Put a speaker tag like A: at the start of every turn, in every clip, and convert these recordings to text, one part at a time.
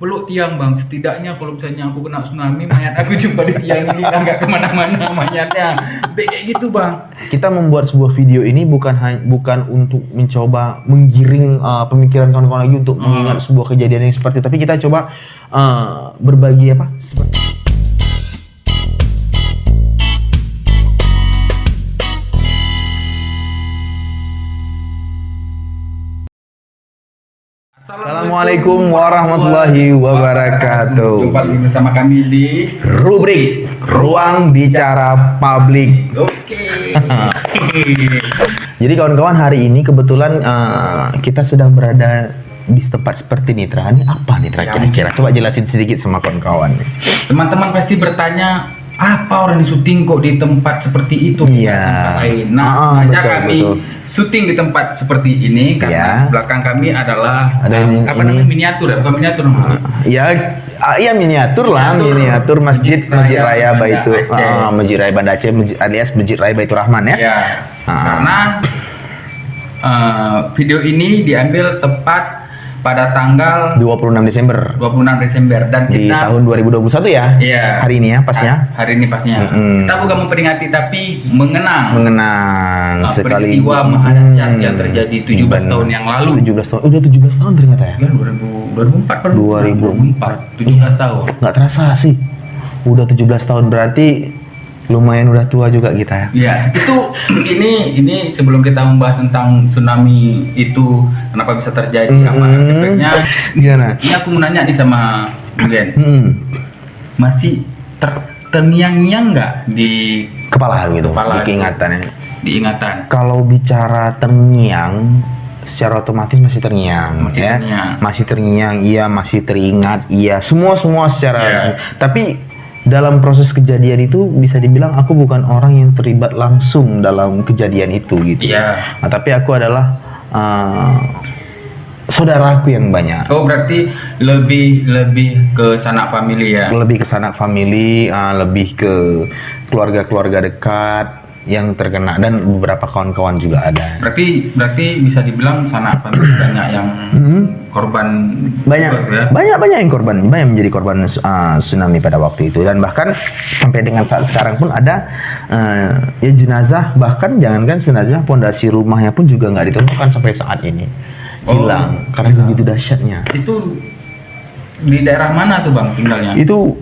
A: peluk tiang bang, setidaknya kalau misalnya aku kena tsunami, mayat aku jumpa di tiang ini, nggak kemana-mana mayatnya. Kayak gitu bang.
B: Kita membuat sebuah video ini bukan untuk mencoba menggiring pemikiran kawan-kawan lagi untuk mengingat sebuah kejadian yang seperti, tapi kita coba berbagi apa? Assalamualaikum warahmatullahi wabarakatuh.
A: Jumpa lagi bersama kami di
B: rubrik Ruang Bicara Publik.
A: Oke.
B: Jadi kawan-kawan, hari ini kebetulan kita sedang berada di tempat seperti Nitra. Ini apa Nitra kira-kira? Coba jelasin sedikit sama kawan-kawan.
A: Teman-teman pasti bertanya, apa orang syuting kok di tempat seperti itu?
B: Iya.
A: Nah,
B: betul,
A: kami syuting di tempat seperti ini karena belakang kami adalah namanya miniatur ya, bukan miniatur namanya.
B: Iya miniatur lah, miniatur Masjid Raya Baitur Masjid Raya Banda Aceh, alias Masjid Raya Baitur Rahman ya.
A: Ya. Karena video ini diambil tepat pada tanggal
B: 26 Desember
A: dan
B: di
A: kita
B: tahun 2021 ya.
A: Iya.
B: Hari ini ya pasnya.
A: Hari ini pasnya. Kita bukan memperingati tapi mengenang
B: sekali
A: peristiwa mahadahsyat yang terjadi 17 tahun yang lalu.
B: 17 tahun. Udah 17 tahun ternyata ya.
A: Ya 2004 kan. 17 tahun.
B: Nggak terasa sih. Udah 17 tahun, berarti lumayan udah tua juga kita ya.
A: Iya, itu ini sebelum kita membahas tentang tsunami itu kenapa bisa terjadi, apa efeknya.
B: Gimana?
A: Ini aku mau nanya nih sama Glenn. Masih terngiang-ngiang nggak di
B: kepala gitu, di
A: ingatan?
B: Kalau bicara terngiang, secara otomatis masih terngiang, masih terngiang, iya, masih teringat, iya, semua secara. Tapi dalam proses kejadian itu bisa dibilang aku bukan orang yang terlibat langsung dalam kejadian itu gitu.
A: Iya.
B: Nah, tapi aku adalah saudaraku yang banyak.
A: Oh, berarti lebih ke sanak famili ya?
B: Lebih ke sanak famili, lebih ke keluarga-keluarga dekat yang terkena, dan beberapa kawan-kawan juga ada.
A: Berarti bisa dibilang sanak famili banyak yang korban.
B: Banyak yang korban, banyak menjadi korban tsunami pada waktu itu, dan bahkan sampai dengan saat sekarang pun ada jenazah, bahkan jangankan jenazah, pondasi rumahnya pun juga nggak ditemukan sampai saat ini, hilang karena begitu dahsyatnya.
A: Itu di daerah mana tuh bang tinggalnya?
B: Itu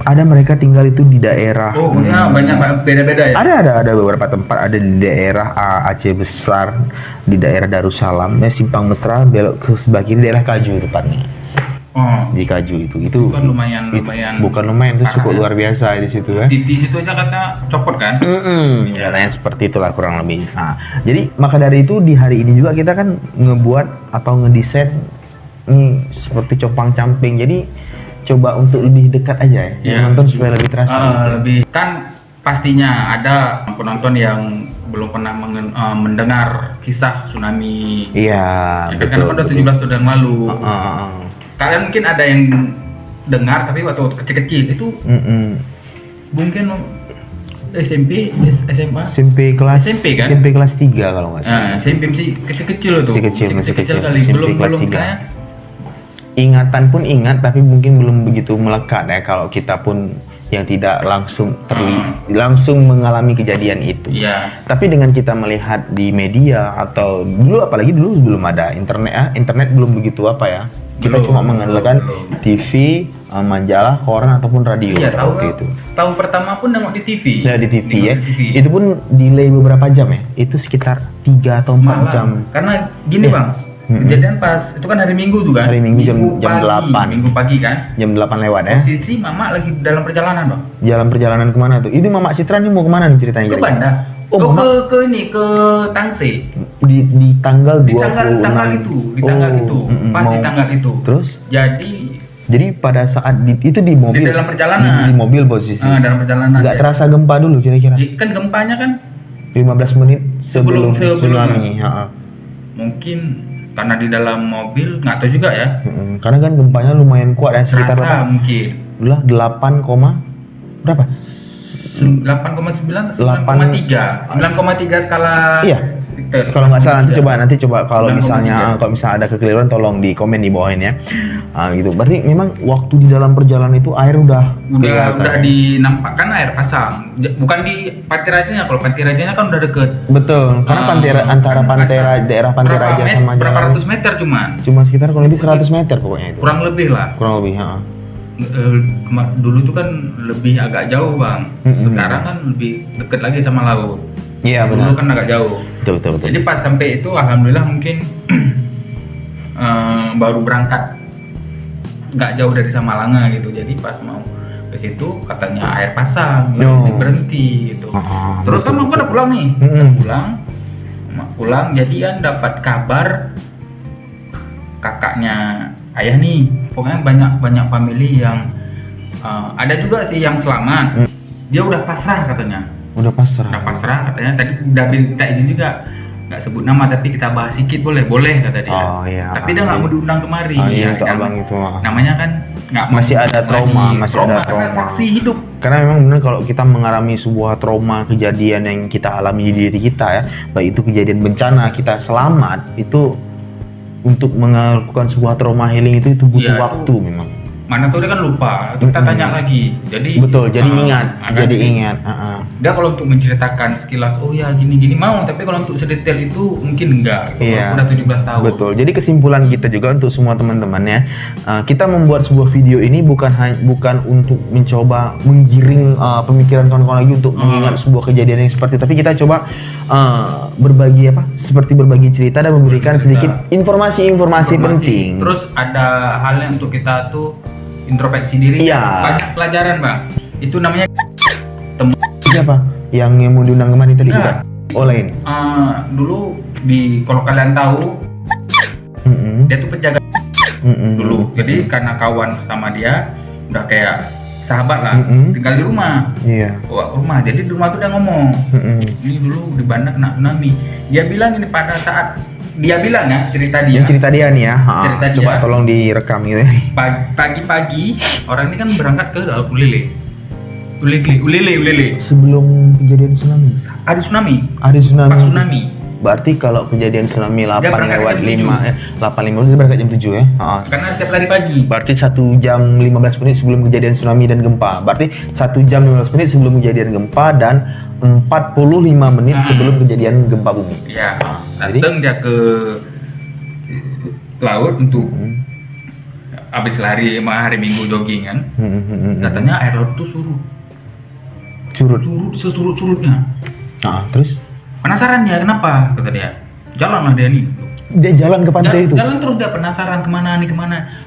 B: ada mereka tinggal itu di daerah.
A: Banyak beda-beda ya?
B: Ada beberapa tempat, ada di daerah Aceh Besar, di daerah Darussalam, Simpang Mesra, belok ke sebelah kiri daerah Kaju depannya. Di Kaju itu
A: kan lumayan.
B: Bukan lumayan, itu cukup luar biasa di situ ya.
A: Di situ aja kata copot kan?
B: Katanya seperti itulah kurang lebih. Nah, jadi maka dari itu di hari ini juga kita kan ngebuat atau ngedesain ini seperti compang-camping. Jadi coba untuk lebih dekat aja ya, nonton supaya lebih terasa.
A: Lebih kan pastinya ada penonton yang belum pernah mendengar kisah tsunami.
B: Iya,
A: betul. Karena udah 17 tahun yang lalu. Kalian mungkin ada yang dengar tapi waktu kecil-kecil itu mungkin SMP, SMA?
B: SMP kelas
A: kan?
B: SMP kelas 3 kalau nggak salah.
A: SMP masih kecil-kecil tuh.
B: Masih kecil
A: kali.
B: SMP kelas 3. Ingatan pun ingat, tapi mungkin belum begitu melekat ya kalau kita pun yang tidak langsung langsung mengalami kejadian itu. Tapi dengan kita melihat di media atau apalagi dulu belum ada internet belum begitu kita cuma mengandalkan TV, majalah, koran ataupun radio waktu itu.
A: Tahu pertama pun nengok di TV.
B: Ya di TV ya. Itu pun delay beberapa jam ya. Itu sekitar 3 atau 4 jam.
A: Karena gini bang, kejadian pas itu kan hari Minggu tuh kan?
B: Hari Minggu jam 8.
A: Minggu pagi kan?
B: Jam 8 lewat ya.
A: Posisi Mama lagi dalam perjalanan bang.
B: Dalam perjalanan kemana tuh? Ini Mama Citra nih mau kemana nih ceritanya?
A: Ke Banda. Ke Tangse.
B: Di tanggal 26.
A: Di tanggal itu. Pas di tanggal itu.
B: Terus? Jadi pada saat itu di mobil.
A: Di dalam perjalanan.
B: Di mobil posisi.
A: Dalam perjalanan.
B: Nggak terasa gempa dulu kira-kira?
A: Kan gempanya kan
B: 15 menit sebelum tsunami.
A: Mungkin karena di dalam mobil, nggak tahu juga ya.
B: Karena kan gempanya lumayan kuat ya, sekitar
A: mungkin.
B: 8, berapa?
A: 8,9 atau 9,3 skala.
B: Iya. Kalau nggak salah nanti coba kalau
A: Ulang
B: misalnya ada kekeliruan tolong di komen di bawah ini ya. Gitu. Berarti memang waktu di dalam perjalanan itu air udah
A: dinampakkan air pasang. Bukan di Pantai Rajanya. Kalau Pantai Rajanya kan udah deket.
B: Betul. Karena antara daerah Pantai Raja sama
A: berapa ratus meter
B: cuma sekitar kurang lebih 100 meter pokoknya itu.
A: Kurang lebih lah.
B: Kurang lebih,
A: Dulu tuh kan lebih agak jauh, Bang. Sekarang kan lebih deket lagi sama laut.
B: Iya, benar.
A: Dulu kan agak jauh.
B: Betul.
A: Jadi pas sampai itu alhamdulillah mungkin baru berangkat nggak jauh dari Samalanga gitu. Jadi pas mau ke situ katanya air pasang, berhenti gitu. Terus kan aku udah pulang nih. Pulang jadi kan dapat kabar kakaknya ayah nih. Pokoknya banyak family yang ada juga sih yang selamat. Dia udah pasrah katanya. Udah pasrah katanya. Tadi udah minta izin juga, nggak sebut nama tapi kita bahas sedikit boleh kata dia.
B: Iya.
A: Tapi dia nggak mau diundang kemari.
B: Iya, itu kan? Abang itu
A: namanya kan nggak
B: masih ada trauma. Karena
A: saksi hidup.
B: Karena memang benar kalau kita mengalami sebuah trauma kejadian yang kita alami di diri kita ya, baik itu kejadian bencana kita selamat, itu untuk melakukan sebuah trauma healing itu butuh waktu memang.
A: Mana tuh dia kan lupa, kita tanya lagi. Jadi
B: betul, jadi ingat.
A: Dia kalau untuk menceritakan sekilas, oh ya gini mau, tapi kalau untuk sedetail itu mungkin enggak.
B: Iya.
A: Udah 17 tahun.
B: Betul. Jadi kesimpulan kita juga untuk semua teman-teman ya, kita membuat sebuah video ini bukan untuk mencoba menggiring pemikiran kawan-kawan lagi untuk mengingat sebuah kejadian yang seperti, tapi kita coba berbagi berbagi cerita dan memberikan sedikit informasi penting.
A: Terus ada hal yang untuk kita tuh introspeksi diri.
B: Iya.
A: Banyak pelajaran, Bang. Itu namanya
B: siapa? Yang mau diundang kemarin tadi kita? Lain.
A: Dulu kalau kalian tahu, dia tuh penjaga dulu. Jadi karena kawan sama dia udah kayak sahabat lah, tinggal di rumah. Iya. Rumah. Jadi di rumah tuh dia ngomong, ini dulu di Banda kena tsunami. Dia bilang ini pada saat dia bilang ya, cerita dia nih ya. Coba tolong direkam gitu ya. Pagi-pagi orang ini kan berangkat ke Ulele.
B: Sebelum kejadian tsunami.
A: Ada tsunami.
B: Pas
A: tsunami.
B: Berarti kalau kejadian tsunami 8:05 dia berangkat jam 7 ya.
A: Karena setiap hari pagi.
B: Berarti 1 jam 15 menit sebelum kejadian tsunami dan gempa. Berarti 1 jam 15 menit sebelum kejadian gempa dan 45 menit sebelum kejadian gempa bumi.
A: Iya. Datang dia ke laut untuk habis lari hari Minggu jogging kan. Katanya air laut tuh surut sesurut-surutnya.
B: Terus
A: penasaran ya kenapa, kata dia. Jalanlah dia nih.
B: Dia jalan ke pantai itu.
A: Jalan terus dia penasaran kemana.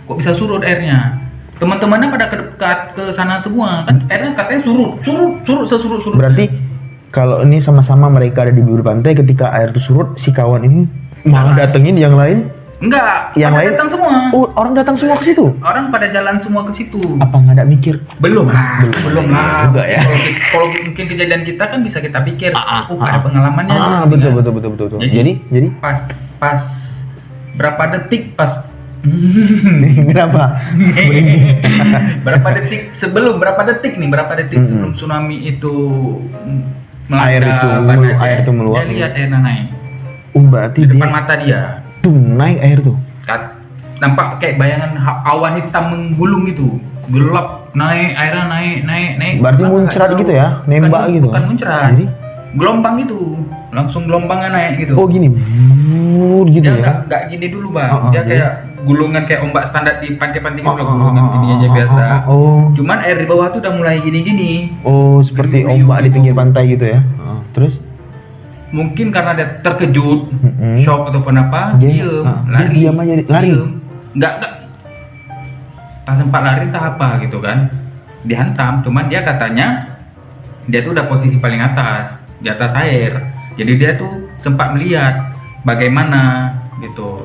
A: Kok bisa surut airnya? Teman-temannya pada ke sana semua kan airnya katanya surut. Berarti
B: kalau ini sama-sama mereka ada di bibir pantai, ketika air itu surut, si kawan ini malah datengin yang lain.
A: Enggak,
B: yang lain
A: datang semua.
B: Oh, orang datang semua ke situ.
A: Orang pada jalan semua ke situ.
B: Apa nggak ada mikir?
A: Belum lah.
B: Juga ya.
A: Kalau mungkin kejadian kita kan bisa kita pikir, ada pengalamannya.
B: Betul. Jadi
A: pas berapa detik
B: kenapa?
A: berapa detik sebelum tsunami itu
B: air itu meluap.
A: Dia lihat airnya naik.
B: Berarti
A: di depan mata dia.
B: Naik air tuh.
A: Nampak kayak bayangan awan hitam menggulung gitu. Gelap, naik, airnya naik.
B: Berarti muncrat gitu ya? Nembak gitu.
A: Bukan muncrat. Jadi gelombang gitu. Langsung gelombangnya naik gitu.
B: Oh gini. Gitu
A: dia
B: ya.
A: Enggak gini dulu, Bang. Dia kayak gulungan kayak ombak standar di pantai-pantai gitu, gulungan gini aja biasa. Cuman air di bawah tuh udah mulai gini-gini.
B: Seperti ombak di pinggir pantai gitu ya. Terus
A: mungkin karena dia terkejut, shock ataupun apa, lari. Enggak tak sempat lari entah apa gitu kan, dihantam. Cuman dia katanya dia tuh udah posisi paling atas, di atas air. Jadi dia tuh sempat melihat bagaimana gitu.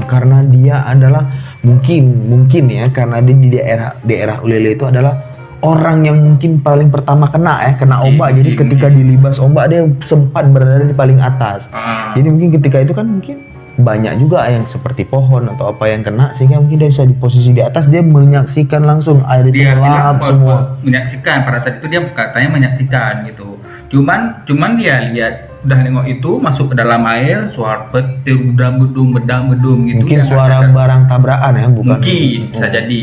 B: Karena dia adalah mungkin ya, karena dia di daerah Ulele itu adalah orang yang mungkin paling pertama kena ombak. Jadi ketika dilibas ombak dia sempat berada di paling atas. Jadi mungkin ketika itu kan mungkin banyak juga yang seperti pohon atau apa yang kena, sehingga mungkin dia bisa di posisi di atas, dia menyaksikan langsung air itu melahap semua.
A: Menyaksikan pada saat itu dia katanya menyaksikan gitu. Cuman dia lihat udah nengok itu masuk ke dalam air, suara petir bedum gitu.
B: Mungkin suara barang tabrakan ya, bukan?
A: Mungkin bisa jadi.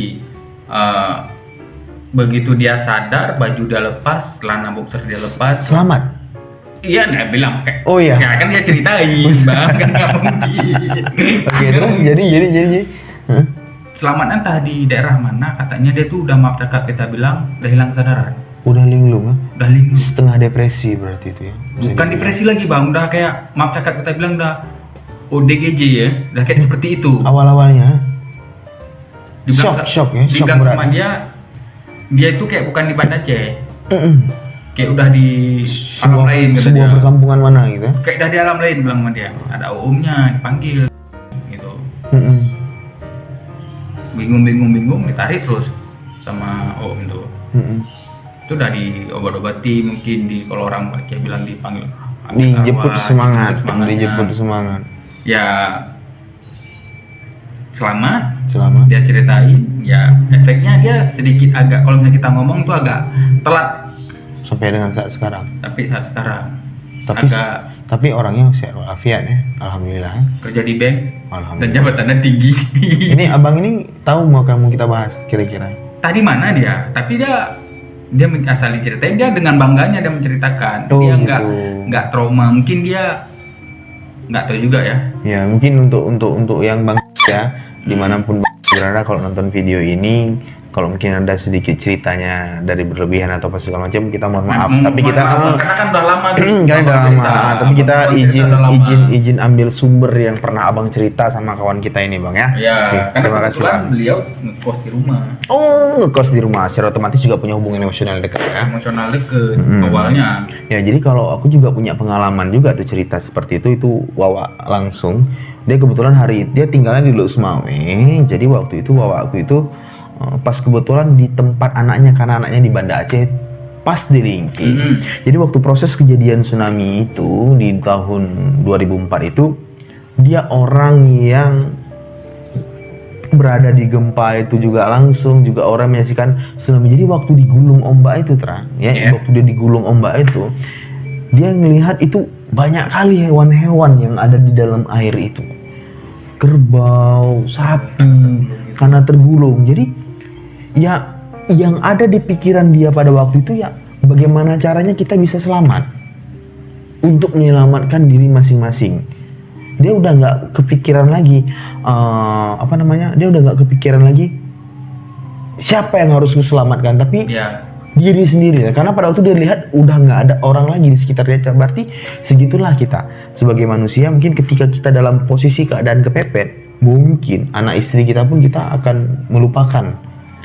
A: Begitu dia sadar, baju dia lepas, celana boxer dia lepas.
B: Selamat.
A: Iya, nggak bilang kayak.
B: Oh iya.
A: Ya kan dia ceritain, bang, kan nggak mungkin.
B: Oke, terus jadi. Huh?
A: Selamatnya entah di daerah mana, katanya dia tuh udah maaf cakap, kita bilang udah hilang kesadaran.
B: Udah linglung, ah?
A: Udah linglung.
B: Setengah depresi berarti itu ya?
A: Bukan depresi lagi bang, udah kayak maaf cakap kita bilang udah ODGJ ya, udah kayak seperti itu.
B: Awal-awalnya.
A: Dibilang,
B: shock ya, shock
A: dibilang
B: berat.
A: sama dia itu kayak bukan di Banda Aceh. Kayak udah di alam lain gitu.
B: Sebuah perkampungan mana gitu?
A: Kayak udah di alam lain bilang sama dia. Ada umnya dipanggil gitu. Bingung ditarik terus sama om itu. Itu udah diobat-obati, mungkin kalau orang Aceh bilang dipanggil.
B: Dijemput semangat. Ya
A: selamat.
B: Dia
A: ceritain, ya efeknya dia sedikit agak, kalau misalnya kita ngomong tuh agak telat
B: sampai dengan saat sekarang. Tapi orangnya sehat walafiat ya, alhamdulillah.
A: Kerja di bank, dan
B: alhamdulillah.
A: jabatannya tinggi.
B: Ini abang ini tahu mau kamu kita bahas kira-kira?
A: Tadi mana dia? Tapi dia asal diceritain, dia dengan bangganya dia menceritakan.
B: Oh,
A: dia
B: gitu.
A: nggak trauma, mungkin dia nggak tahu juga ya.
B: Ya mungkin untuk yang bang ya, dimanapun berada kalau nonton video ini, kalau mungkin ada sedikit ceritanya dari berlebihan atau apa segala macam, kita mohon maaf. Tapi kita
A: karena kan udah lama
B: tapi kita izin ambil sumber yang pernah abang cerita sama kawan kita ini bang ya.
A: Iya.
B: Terima kasih bang.
A: Beliau ngekos di rumah.
B: Oh, ngekos di rumah, secara otomatis juga punya hubungan emosional dekat ya.
A: Awalnya.
B: Ya jadi kalau aku juga punya pengalaman juga tuh cerita seperti itu Wawa langsung. Dia kebetulan dia tinggalnya di Luk Semawe. Jadi waktu itu Wawa aku itu pas kebetulan di tempat anaknya, karena anaknya di Banda Aceh, pas di Lingki. Jadi waktu proses kejadian tsunami itu di tahun 2004 itu, dia orang yang berada di gempa itu juga langsung juga orang menyaksikan tsunami. Jadi waktu digulung ombak itu waktu dia digulung ombak itu, dia melihat itu banyak kali hewan-hewan yang ada di dalam air itu, kerbau, sapi, karena tergulung. Jadi ya yang ada di pikiran dia pada waktu itu ya bagaimana caranya kita bisa selamat untuk menyelamatkan diri masing-masing. Dia udah nggak kepikiran lagi dia udah nggak kepikiran lagi siapa yang harus diselamatkan, tapi diri sendiri. Karena pada waktu dia lihat udah nggak ada orang lagi di sekitar dia. Berarti segitulah kita sebagai manusia, mungkin ketika kita dalam posisi keadaan kepepet, mungkin anak istri kita pun kita akan melupakan.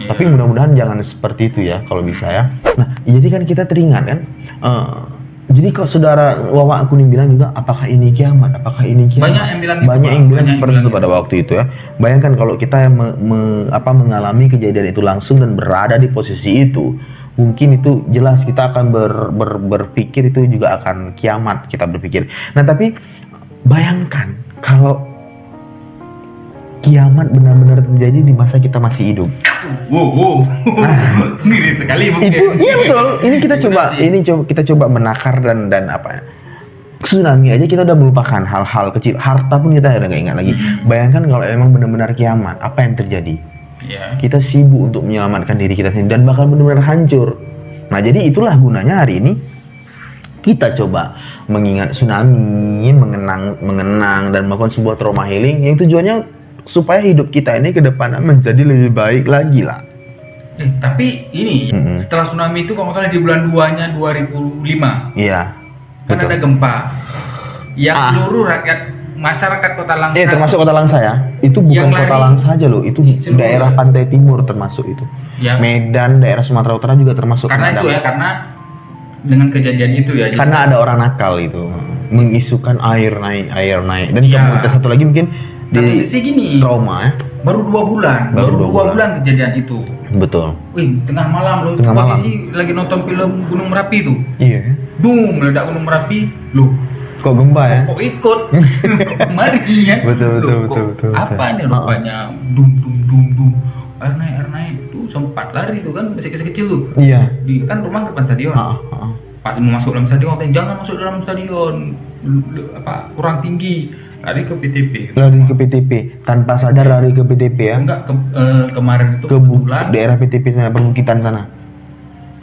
B: Tapi mudah-mudahan jangan seperti itu ya, kalau bisa ya. Nah, jadi kan kita teringat kan, jadi kok saudara Wawa aku nih bilang juga, apakah ini kiamat?
A: Banyak yang bilang
B: seperti itu pada waktu itu ya. Bayangkan kalau kita yang mengalami kejadian itu langsung dan berada di posisi itu, mungkin itu jelas kita akan berpikir itu juga akan kiamat, kita berpikir. Nah tapi bayangkan kalau kiamat benar-benar terjadi di masa kita masih hidup.
A: Ngeri sekali mungkin.
B: Itu iya betul. Ini kita coba menakar dan tsunami aja kita udah melupakan hal-hal kecil. Harta pun kita udah nggak ingat lagi. Bayangkan kalau emang benar-benar kiamat, apa yang terjadi? Kita sibuk untuk menyelamatkan diri kita sendiri dan bakal benar-benar hancur. Nah jadi itulah gunanya hari ini kita coba mengingat tsunami, mengenang dan melakukan sebuah trauma healing yang tujuannya supaya hidup kita ini ke depan menjadi lebih baik lagi lah.
A: Tapi ini setelah tsunami itu kalau nggak salah di bulan 2-nya 2005.
B: Iya.
A: Kan ada gempa yang seluruh rakyat masyarakat Kota Langsa.
B: Termasuk Kota Langsa ya. Itu bukan Kota Langsa aja loh, itu daerah pantai timur termasuk itu. Medan, daerah Sumatera Utara juga termasuk.
A: Karena itu ya, karena dengan kejadian itu ya.
B: Karena ada orang nakal itu mengisukan air naik dan kemudian satu lagi mungkin di
A: gini,
B: trauma ya.
A: Baru 2 bulan. Baru 2 bulan kejadian itu.
B: Betul.
A: Wih, tengah malam loh. Posisi lagi nonton film Gunung Merapi tuh.
B: Iya.
A: Boom, meledak Gunung Merapi. Loh,
B: kok gempa ya?
A: Kok ikut? Kok kemari ya?
B: Betul.
A: Apa nih rupanya? Dum. Air naik tuh sempat lari tuh kan, masih kecil tuh.
B: Iya.
A: Kan rumah depan stadion. Pas mau masuk dalam stadion, katanya jangan masuk dalam stadion, kurang tinggi. Lari ke PTP.
B: Lari ke PTP tanpa sadar, lari ke PTP ya?
A: Enggak, kemarin itu
B: ke daerah PTP sana, perbukitan sana.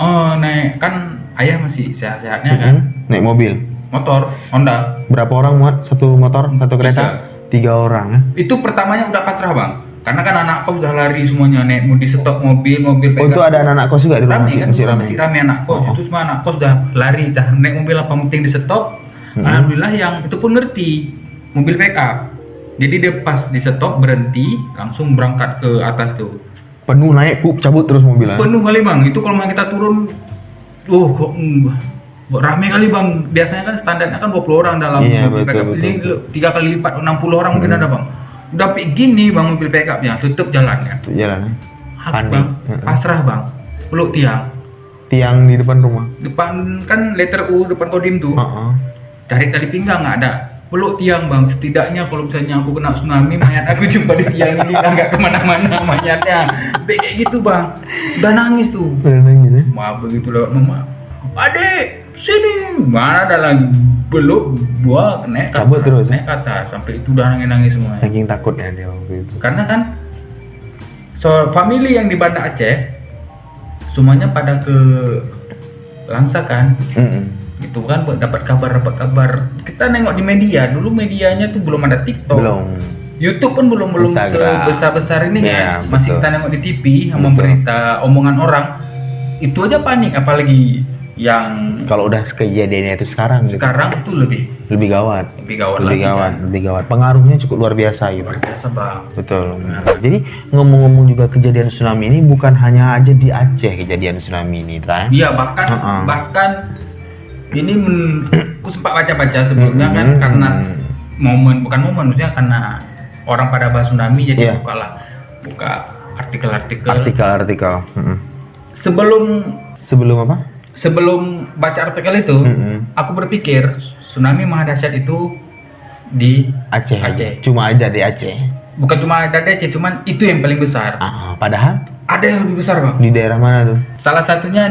A: Oh, naik kan ayah masih sehat-sehatnya kan?
B: Naik mobil.
A: Motor Honda.
B: Berapa orang muat satu motor, satu kereta? 3 orang ya?
A: Itu pertamanya udah pasrah bang, karena kan anak kos udah lari semuanya, naik di stok mobil
B: pegang. Oh itu ada anak kos juga di rumah?
A: Masih rame anak kos. Itu semua anak kos udah lari, dah naik mobil apa penting di stok. Alhamdulillah yang itu pun ngerti mobil backup, jadi dia pas di stop berhenti langsung berangkat ke atas tuh.
B: Penuh naik, cabut terus mobilnya.
A: Penuh kali bang, itu kalau kita turun, kok rame kali bang. Biasanya kan standarnya kan 20 orang dalam mobil backup. Ini 3 kali lipat, 60 orang mungkin ada bang. Udah gini bang mobil backupnya, tutup jalannya. Panik. Pasrah bang, peluk tiang
B: di depan rumah.
A: Depan kan letter U depan kodim tuh. Cari tali pinggang nggak ada. Peluk tiang bang, setidaknya kalau misalnya aku kena tsunami, mayat aku jumpa di tiang ini, nggak kemana-mana mayatnya. Kayak gitu bang, udah nangis tuh. Maaf begitu lewat mama, adek sini, mana ada lagi belum, gua naik
B: cabut terus,
A: naik ke atas, sampai itu udah nangis semua.
B: Saking takutnya dia waktu itu.
A: Karena kan, family yang di Banda Aceh, semuanya pada ke Langsa kan. Itu kan dapat kabar. Kita nengok di media, dulu medianya tuh belum ada TikTok, YouTube pun belum sebesar ini kan. Masih kita nengok di TV sama berita omongan orang. Itu aja panik, apalagi yang
B: kalau udah kejadiannya itu sekarang
A: itu lebih gawat.
B: Pengaruhnya cukup luar biasa gitu.
A: Luar biasa bang.
B: Betul. Jadi ngomong-ngomong juga kejadian tsunami ini bukan hanya aja di Aceh kejadian tsunami ini, Tra.
A: Iya, bahkan ini aku sempat baca-baca sebelumnya kan, karena bukan momen, maksudnya karena orang pada bahas tsunami, jadi buka artikel. Sebelum apa? Sebelum baca artikel itu, aku berpikir tsunami mahadahsyat itu di
B: Aceh. Cuma ada di Aceh.
A: Bukan cuma ada di Aceh, cuman itu yang paling besar.
B: Padahal
A: ada yang lebih besar bang.
B: Di daerah mana tuh?
A: Salah satunya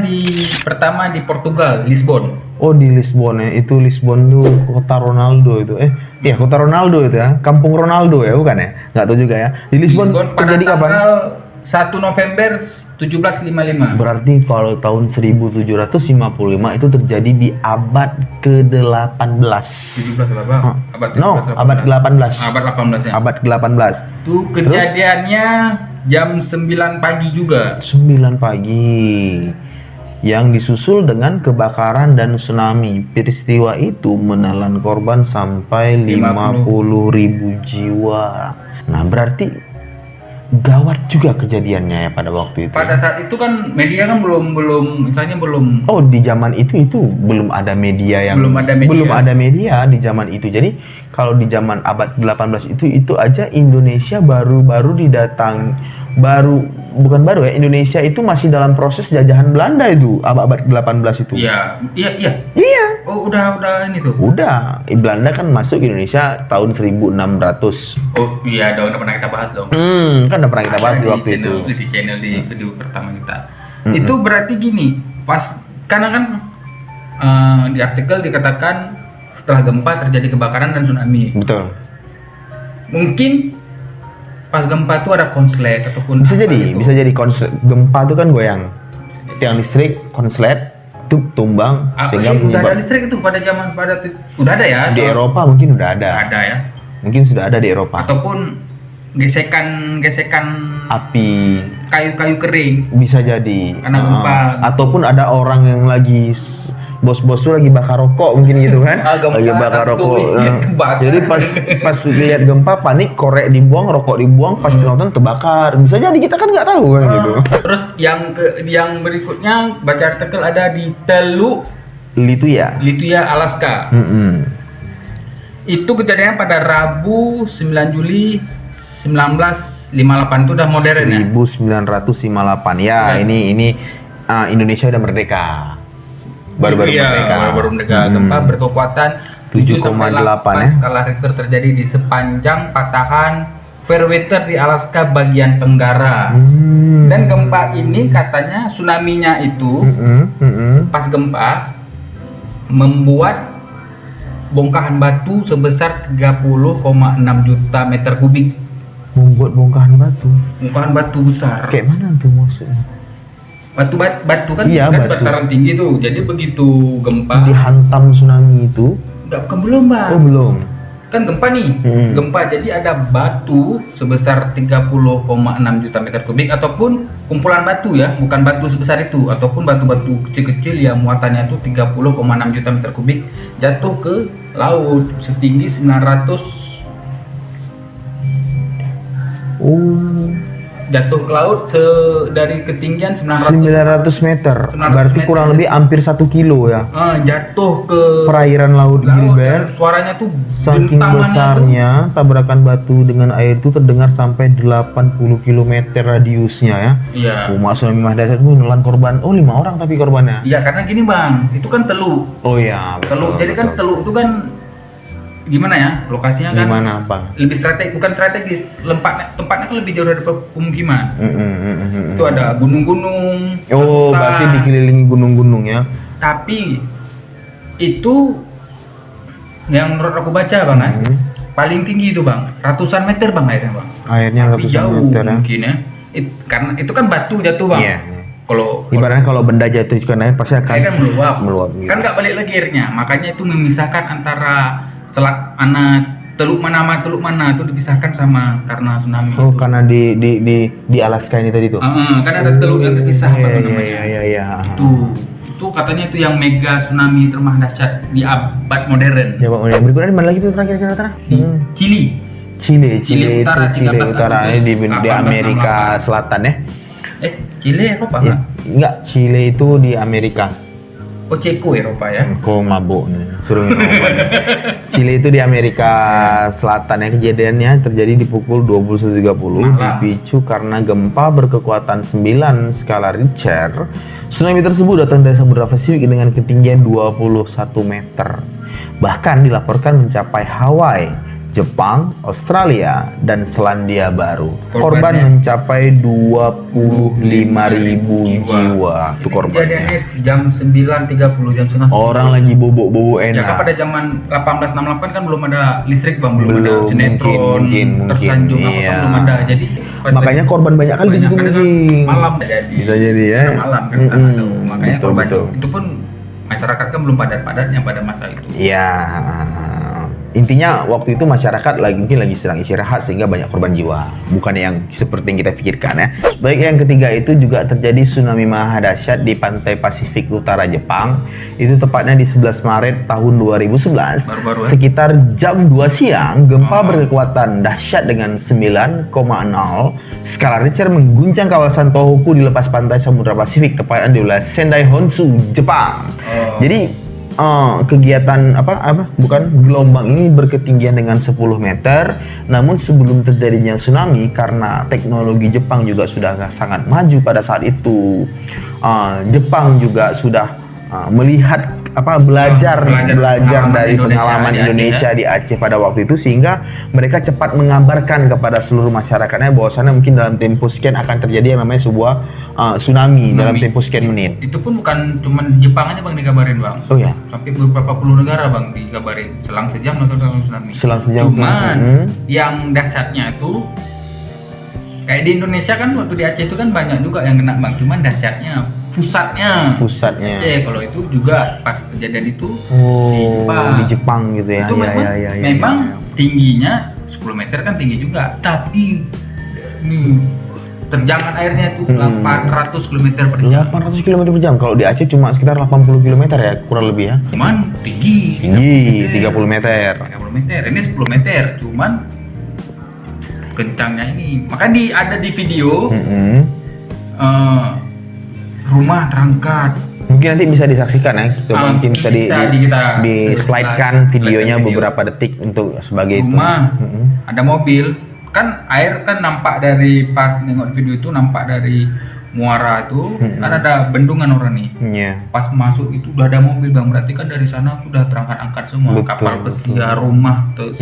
A: pertama di Portugal, Lisbon.
B: Oh di Lisbon ya, itu Lisbon tuh kota Ronaldo itu. Iya kota Ronaldo itu ya, kampung Ronaldo ya bukan ya? Nggak tahu juga ya. Di Lisbon terjadi kapan?
A: 1 November 1755.
B: Berarti kalau tahun 1755 itu terjadi di abad ke-18.
A: 17 apa?
B: Abad 18.
A: Abad 18 ya.
B: Abad ke-18.
A: Itu kejadiannya jam 9 pagi juga.
B: 9 pagi. Yang disusul dengan kebakaran dan tsunami. Peristiwa itu menelan korban sampai 50.000 jiwa. Nah, berarti gawat juga kejadiannya ya pada waktu itu.
A: Pada saat itu kan media kan belum
B: Oh, di zaman itu belum ada media yang belum ada media di zaman itu. Jadi kalau di zaman abad 18 itu aja Indonesia baru Indonesia itu masih dalam proses jajahan Belanda itu abad 18 itu.
A: Iya. Oh, udah ini tuh.
B: Udah. Belanda kan masuk ke Indonesia tahun 1600.
A: Oh, iya, udah pernah kita bahas dong.
B: Kan udah pernah kita bahas di waktu itu.
A: Di channel di video pertama kita. Itu berarti gini, karena kan di artikel dikatakan setelah gempa terjadi kebakaran dan tsunami.
B: Betul.
A: Mungkin pas gempa itu ada konslet ataupun
B: bisa jadi konslet. Gempa itu kan goyang, tiang listrik konslet itu tumbang
A: sehingga udah ada listrik itu pada udah ada ya
B: di Eropa mungkin udah ada
A: ya, mungkin
B: sudah ada di Eropa,
A: ataupun gesekan
B: api
A: kayu kering bisa jadi
B: karena gempa, ataupun ada orang yang lagi bos-bos tuh lagi bakar rokok mungkin gitu kan, lagi bakar rokok. Jadi pas lihat gempa panik, korek dibuang, rokok dibuang, pas nonton terbakar. Bisa jadi kita kan nggak tahu kan gitu.
A: Terus yang berikutnya baca artikel ada di Lituya, Alaska. Itu kejadiannya pada Rabu 9 Juli 1958 itu udah modern ya. 1958
B: ya. Ini Indonesia udah merdeka. Baru merdeka.
A: Gempa berkekuatan 7,8
B: ya.
A: Skala Richter terjadi di sepanjang patahan Fairweather di Alaska bagian tenggara. Dan gempa ini katanya tsunami-nya itu pas gempa membuat bongkahan batu sebesar 30,6 juta meter kubik.
B: Membuat bongkahan batu
A: besar.
B: Kayak mana tuh maksudnya?
A: Batu kan
B: iya,
A: kan dataran tinggi tuh. Jadi begitu gempa
B: dihantam tsunami itu.
A: Belum, Bang.
B: Oh, belum.
A: Kan gempa nih. Gempa, jadi ada batu sebesar 30,6 juta meter kubik ataupun kumpulan batu ya, bukan batu sebesar itu, ataupun batu-batu kecil-kecil yang muatannya itu 30,6 juta meter kubik jatuh ke laut setinggi 900 jatuh ke laut dari ketinggian 900 meter.
B: Berarti kurang lebih hampir 1 kilo ya.
A: Jatuh ke
B: perairan laut Gilbert.
A: Suaranya tuh
B: saking besarnya tabrakan batu dengan air itu terdengar sampai 80 km radiusnya ya.
A: Iya.
B: Tsunami Mahdasyat itu menelan korban. 5 orang tapi korbannya.
A: Iya, karena gini Bang, itu kan Teluk.
B: Oh iya.
A: Teluk. Jadi kan Teluk itu kan gimana ya, lokasinya kan
B: gimana, Bang?
A: Lebih strategis, bukan strategis, tempatnya kan lebih jauh dari pemukiman. Itu ada gunung-gunung.
B: Berarti dikelilingi gunung-gunung ya.
A: Tapi itu yang menurut aku baca Bang paling tinggi itu Bang, ratusan meter Bang airnya Bang.
B: Airnya ratusan
A: jauh
B: meter
A: mungkin ya. Karena itu kan batu jatuh Bang.
B: Iya.
A: Kalau
B: ibaratnya kalau benda jatuh ke air pasti akan
A: meluap.
B: Gitu.
A: Kan nggak balik lagi airnya, makanya itu memisahkan antara selat teluk mana itu dipisahkan sama karena tsunami.
B: Karena di Alaska ini tadi tuh.
A: Kan ada teluk yang terpisah namanya.
B: Iya.
A: Itu katanya itu yang mega tsunami termahdasyat di abad modern.
B: Ya, Bang. Berikutnya di mana lagi tuh terakhir? Chile Utara ini di Amerika Selatan ya.
A: Chile Eropa
B: ya, enggak, Chile itu di Amerika.
A: Ceko Eropa ya.
B: Kok mabuk nih, suruh Eropa. Chile itu di Amerika Selatan yang kejadiannya terjadi di pukul 21.30 dipicu karena gempa berkekuatan 9 skala Richter. Tsunami tersebut datang dari Samudra Pasifik dengan ketinggian 21 meter. Bahkan dilaporkan mencapai Hawaii, Jepang, Australia, dan Selandia Baru. Korban mencapai 25.000 jiwa. Itu korbannya.
A: Kejadiannya jam 9.30, jam setengah 10.
B: Orang lagi bobok-bobok enak.
A: Ya kan pada zaman 1868 kan belum ada listrik Bang, belum ada sinetron,
B: mungkin,
A: tersanjung
B: iya.
A: Belum ada. Jadi
B: makanya korban banyak kali di situ mungkin.
A: Malam jadi.
B: Bisa jadi ya.
A: Malam kan makanya korban itu pun masyarakat kan belum padat-padatnya pada masa itu.
B: Iya. Intinya waktu itu masyarakat mungkin lagi sedang istirahat sehingga banyak korban jiwa, bukan yang seperti yang kita pikirkan ya. Baik, yang ketiga itu juga terjadi tsunami mahadasyat di pantai Pasifik Utara Jepang. Itu tepatnya di 11 Maret tahun 2011. Sekitar jam 2 siang, gempa berkekuatan dahsyat dengan 9,0 skala Richter mengguncang kawasan Tohoku di lepas pantai Samudra Pasifik, tepatnya di wilayah Sendai Honshu, Jepang. Jadi kegiatan gelombang ini berketinggian dengan 10 meter. Namun sebelum terjadinya tsunami, karena teknologi Jepang juga sudah sangat maju pada saat itu, Jepang juga sudah melihat belajar dari pengalaman Indonesia di Aceh pada waktu itu, sehingga mereka cepat mengabarkan kepada seluruh masyarakatnya bahwasannya mungkin dalam tempo sekian akan terjadi yang namanya sebuah tsunami dalam tempo sekian menit.
A: Itu pun bukan cuma Jepang aja Bang dikabarin Bang.
B: Oh ya.
A: Sampai beberapa puluh negara Bang dikabarin selang sejam atau tsunami.
B: Selang sejam.
A: Cuman yang dahsyatnya itu kayak di Indonesia kan waktu di Aceh itu kan banyak juga yang kena Bang. Cuman dahsyatnya pusatnya. Aceh, kalau itu juga pas kejadian itu
B: di Jepang gitu ya.
A: Itu memang tingginya 10 meter kan tinggi juga, tapi terjangan airnya itu 800 km per jam.
B: 800 km per jam. Kalau di Aceh cuma sekitar 80 km ya, kurang lebih ya.
A: Cuman tinggi
B: 30 meter.
A: 30 meter. Ini 10 meter, cuman kencangnya ini. Makanya ada di video rumah terangkat.
B: Mungkin nanti bisa disaksikan ya. Coba mungkin bisa di slide-kan videonya beberapa detik untuk sebagai
A: rumah, ada mobil. Kan air kan nampak dari pas nengok video itu, nampak dari muara itu kan ada bendungan orang nih. Pas masuk itu udah ada mobil Bang, berarti kan dari sana udah terangkat-angkat semua. Kapal pesiar, rumah tuh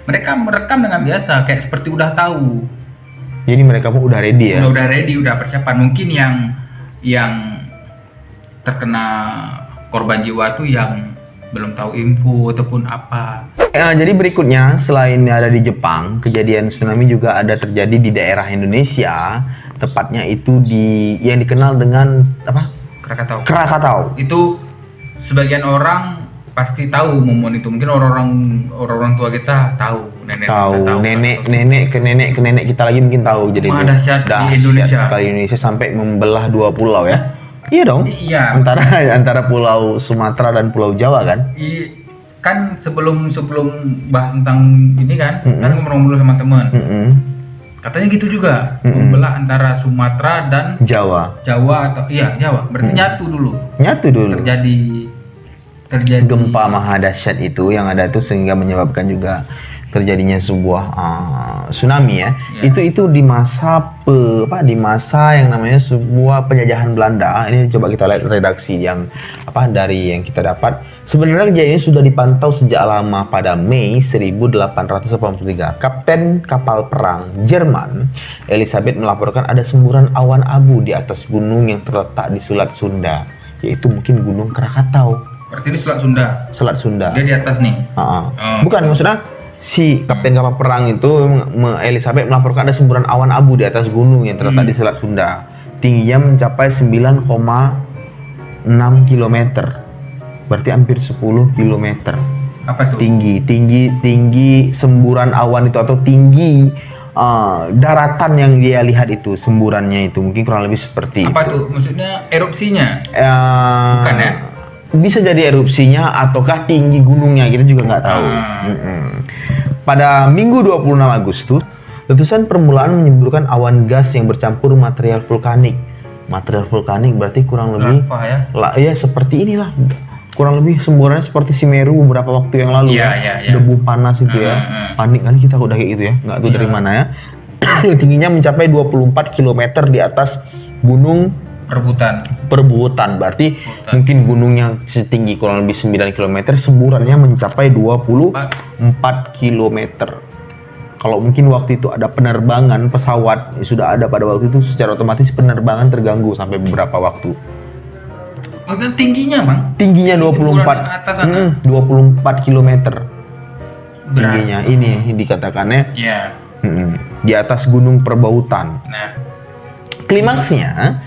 A: mereka merekam dengan biasa kayak seperti udah tahu.
B: Jadi mereka pun udah ready ya.
A: Udah ready, udah persiapan. Mungkin yang terkena korban jiwa tuh yang belum tahu info ataupun apa.
B: Jadi berikutnya, selain ada di Jepang, kejadian tsunami juga ada terjadi di daerah Indonesia, tepatnya itu di yang dikenal dengan apa?
A: Krakatau.
B: Krakatau.
A: Itu sebagian orang pasti tahu momen itu. Mungkin orang tua kita tahu, nenek
B: ke nenek kita lagi mungkin tahu. Jadi
A: dahsyat di Indonesia.
B: Sekali Indonesia sampai membelah 2 pulau ya. Iya dong.
A: Iya.
B: Antara Pulau Sumatera dan Pulau Jawa kan?
A: Kan sebelum bahas tentang ini kan, kan ngobrol sama teman. Katanya gitu juga, membelah antara Sumatera dan
B: Jawa
A: atau Jawa. Berarti nyatu dulu. Terjadi
B: gempa maha dahsyat itu yang ada itu sehingga menyebabkan juga terjadinya sebuah tsunami ya. Itu di masa di masa yang namanya sebuah penjajahan Belanda. Ini coba kita lihat redaksi yang dari yang kita dapat. Sebenarnya kejadian ini sudah dipantau sejak lama. Pada Mei 1883, Kapten kapal perang Jerman Elizabeth melaporkan ada semburan awan abu di atas gunung yang terletak di Selat Sunda, yaitu mungkin Gunung Krakatau.
A: Berarti ini Selat Sunda. Dia di atas nih.
B: Bukan, maksudnya si kapten kapal perang itu Elizabeth melaporkan ada semburan awan abu di atas gunung yang terletak di Selat Sunda. Tingginya mencapai 9,6 km. Berarti hampir 10 km.
A: Apa tuh?
B: Tinggi semburan awan itu, atau tinggi daratan yang dia lihat itu, semburannya itu mungkin kurang lebih seperti
A: apa
B: itu.
A: Tuh? Maksudnya erupsinya?
B: Bukan ya? Bisa jadi erupsinya ataukah tinggi gunungnya, kita juga nggak tahu. Pada Minggu 26 Agustus, letusan permulaan menimbulkan awan gas yang bercampur material vulkanik. Material vulkanik berarti kurang lebih ya seperti inilah. Kurang lebih semburannya seperti Semeru beberapa waktu yang lalu. Debu panas itu ya. Panik kan kita udah kayak gitu ya. Nggak tahu dari mana ya. Tingginya mencapai 24 km di atas gunung Perbutan. Berarti mungkin gunung yang setinggi kurang lebih 9 km, semburannya mencapai 24 km. Kalau mungkin waktu itu ada penerbangan pesawat, sudah ada pada waktu itu, secara otomatis penerbangan terganggu sampai beberapa waktu.
A: Tingginya, Bang?
B: Tingginya 24 km. Tingginya ini dikatakannya. Di atas gunung Perbutan. Klimaksnya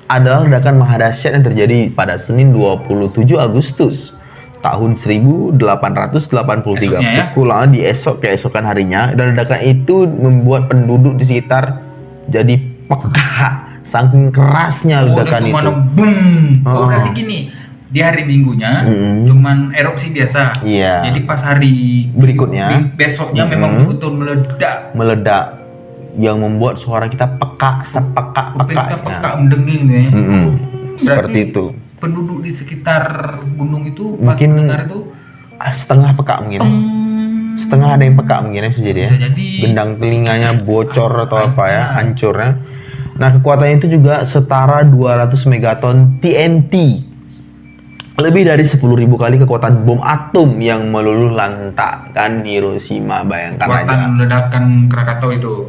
B: adalah ledakan maha dahsyat yang terjadi pada Senin 27 Agustus tahun 1883 di keesokan harinya, dan ledakan itu membuat penduduk di sekitar jadi peka saking kerasnya ledakan itu.
A: Berarti gini, di hari Minggunya cuman erupsi biasa. Jadi pas hari
B: berikutnya
A: besoknya memang betul
B: meledak yang membuat suara kita sepeka-pekanya.
A: Mendenging ya.
B: Seperti itu.
A: Penduduk di sekitar gunung itu
B: mungkin
A: mendengar itu
B: setengah peka mungkin. Setengah ada yang peka mungkin bisa jadi ya. Gendang telinganya bocor atau apa ya, hancurnya. Nah, kekuatannya itu juga setara 200 megaton TNT. Lebih dari 10.000 kali kekuatan bom atom yang meluluh lantakkan Hiroshima. Bayangkan aja.
A: Ledakan Krakatau itu.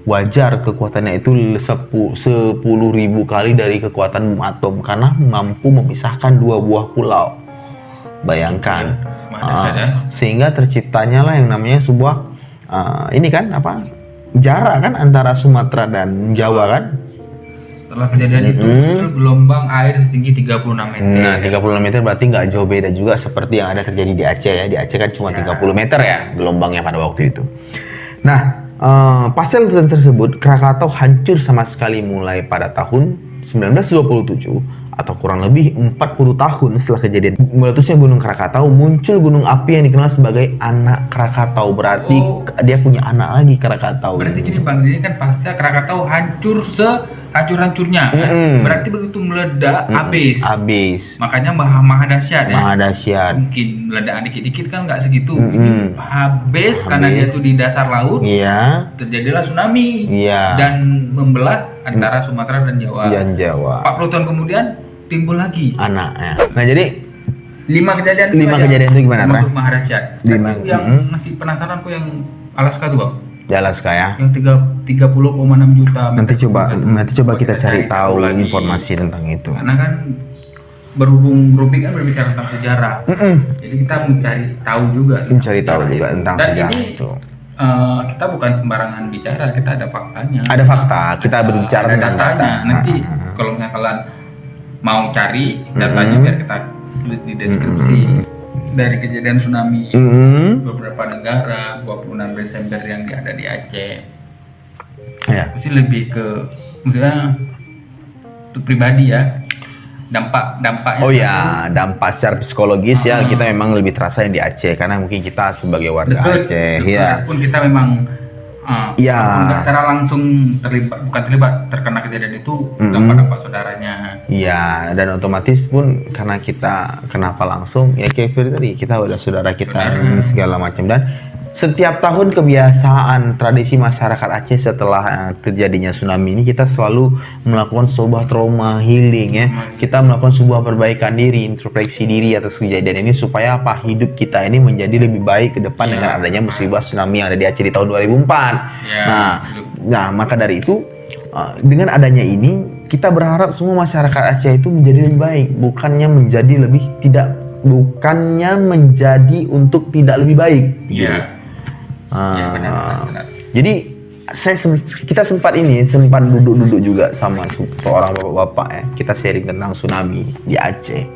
B: Wajar kekuatannya itu 10.000 kali dari kekuatan bom atom, karena mampu memisahkan 2 buah pulau. Bayangkan. Sehingga terciptanya lah yang namanya sebuah jarak kan antara Sumatera dan Jawa kan.
A: Setelah kejadian itu muncul gelombang air setinggi 36 meter.
B: Nah, 36 meter berarti nggak jauh beda juga seperti yang ada terjadi di Aceh ya. Di Aceh kan cuma 30 meter ya gelombangnya pada waktu itu. Nah, pasca letusan tersebut, Krakatau hancur sama sekali mulai pada tahun 1927 atau kurang lebih 40 tahun setelah kejadian meletusnya Gunung Krakatau, muncul gunung api yang dikenal sebagai anak Krakatau. Berarti dia punya anak lagi, Krakatau.
A: Berarti gini Bang, ini kan pasca Krakatau hancur hancur-hancurnya. Berarti begitu meledak habis. Makanya maha dahsyat ya.
B: Maha dahsyat.
A: Mungkin meledak dikit-dikit kan nggak segitu. Ini habis karena dia tuh di dasar laut. Terjadilah tsunami. Dan membelah antara Sumatera dan Jawa. 40 tahun kemudian timbul lagi
B: anaknya. Nah, jadi
A: 5 kejadian
B: itu gimana, Tra?
A: Maha dahsyat. Yang masih penasaran kok yang Alaska tuh, Bang.
B: Jelas kayak
A: Yang 30,6 juta.
B: Nanti coba kita cari tahu informasi tentang itu.
A: Karena kan berhubung Ruby kan berbicara tentang sejarah. Jadi kita mencari tahu juga.
B: Tentang sejarah
A: ini,
B: itu.
A: Kita bukan sembarangan bicara, kita ada faktanya.
B: Ada fakta, kita berbicara tentang
A: data. Nanti kalau misalnya kalian mau cari datanya biar kita tulis di deskripsi. Dari kejadian tsunami beberapa negara 26 Desember yang ada di Aceh.
B: Ya.
A: Mesti lebih ke maksudnya untuk pribadi ya. Dampaknya.
B: Oh ya, dampak secara psikologis ya kita memang lebih terasa yang di Aceh karena mungkin kita sebagai warga Aceh ya.
A: Pun kita memang secara langsung terkena kejadian itu dampak saudaranya.
B: Iya, dan otomatis pun karena kita kenapa langsung ya kayak tadi kita udah saudara kita segala macam. Dan setiap tahun kebiasaan tradisi masyarakat Aceh setelah terjadinya tsunami ini kita selalu melakukan sebuah trauma healing ya. Kita melakukan sebuah perbaikan diri, introspeksi diri atas kejadian ini supaya hidup kita ini menjadi lebih baik ke depan dengan adanya musibah tsunami yang ada di Aceh di tahun 2004. Nah, maka dari itu dengan adanya ini kita berharap semua masyarakat Aceh itu menjadi lebih baik, bukannya menjadi untuk tidak lebih baik.
A: Iya. Benar.
B: Jadi kita sempat duduk juga sama seorang bapak-bapak ya. Kita sharing tentang tsunami di Aceh.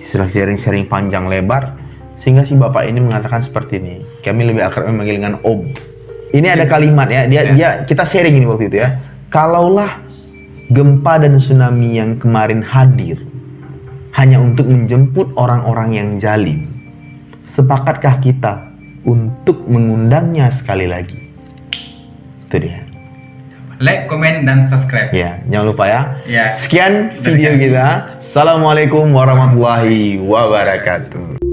B: Setelah sharing panjang lebar, sehingga si bapak ini mengatakan seperti ini. Kami lebih akrab memanggil dengan Om. Ini ada kalimat ya. Dia kita sharing ini waktu itu ya. Kalaulah gempa dan tsunami yang kemarin hadir hanya untuk menjemput orang-orang yang zalim, sepakatkah kita untuk mengundangnya sekali lagi? Itu dia.
A: Like, komen, dan subscribe.
B: Ya, jangan lupa ya.
A: Ya.
B: Sekian video kita. Assalamualaikum warahmatullahi wabarakatuh.